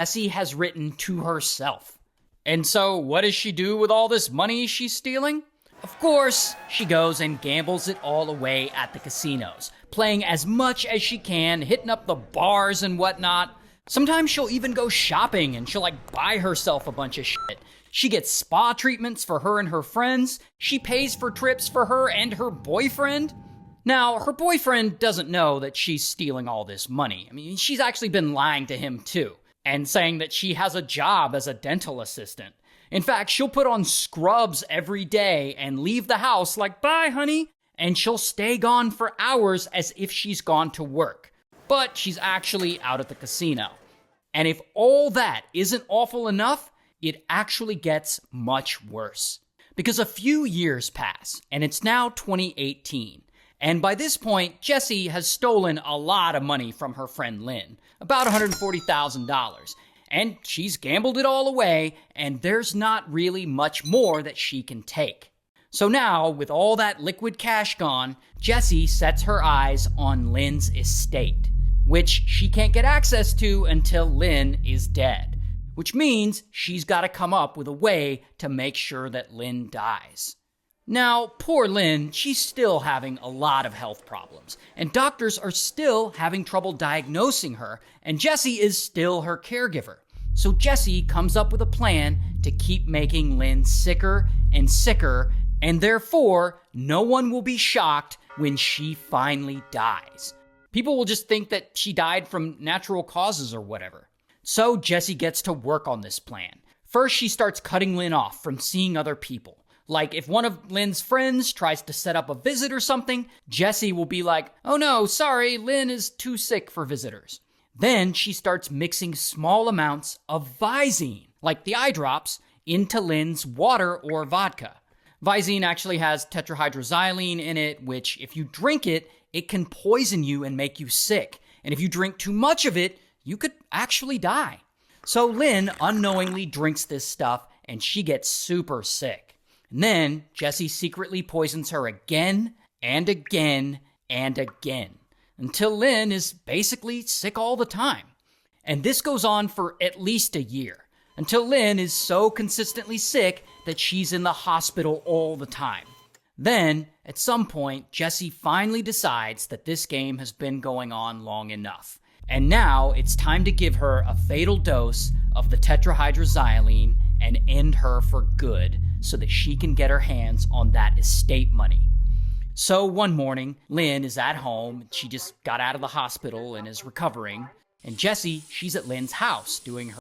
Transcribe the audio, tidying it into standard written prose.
Jessie has written to herself. And so, what does she do with all this money she's stealing? Of course, she goes and gambles it all away at the casinos, playing as much as she can, hitting up the bars and whatnot. Sometimes she'll even go shopping and she'll buy herself a bunch of shit. She gets spa treatments for her and her friends. She pays for trips for her and her boyfriend. Now, her boyfriend doesn't know that she's stealing all this money. I mean, she's actually been lying to him too, and saying that she has a job as a dental assistant. In fact, she'll put on scrubs every day and leave the house like, "Bye, honey," and she'll stay gone for hours as if she's gone to work. But she's actually out at the casino. And if all that isn't awful enough, it actually gets much worse. Because a few years pass, and it's now 2018. And by this point, Jessie has stolen a lot of money from her friend Lynn, about $140,000. And she's gambled it all away, and there's not really much more that she can take. So now, with all that liquid cash gone, Jessie sets her eyes on Lynn's estate, which she can't get access to until Lynn is dead. Which means she's got to come up with a way to make sure that Lynn dies. Now, poor Lynn, she's still having a lot of health problems, and doctors are still having trouble diagnosing her, and Jessie is still her caregiver. So Jessie comes up with a plan to keep making Lynn sicker and sicker, and therefore, no one will be shocked when she finally dies. People will just think that she died from natural causes or whatever. So Jessie gets to work on this plan. First, she starts cutting Lynn off from seeing other people. Like, if one of Lynn's friends tries to set up a visit or something, Jessie will be like, "Oh no, sorry, Lynn is too sick for visitors." Then she starts mixing small amounts of Visine, like the eye drops, into Lynn's water or vodka. Visine actually has tetrahydroxylene in it, which, if you drink it, it can poison you and make you sick. And if you drink too much of it, you could actually die. So Lynn unknowingly drinks this stuff, and she gets super sick. And then Jessie secretly poisons her again and again and again, until Lynn is basically sick all the time. And this goes on for at least a year, until Lynn is so consistently sick that she's in the hospital all the time. Then, at some point, Jessie finally decides that this game has been going on long enough. And now it's time to give her a fatal dose of the tetrahydroxylene and end her for good so that she can get her hands on that estate money. So one morning, Lynn is at home. She just got out of the hospital and is recovering. And Jessie, she's at Lynn's house doing her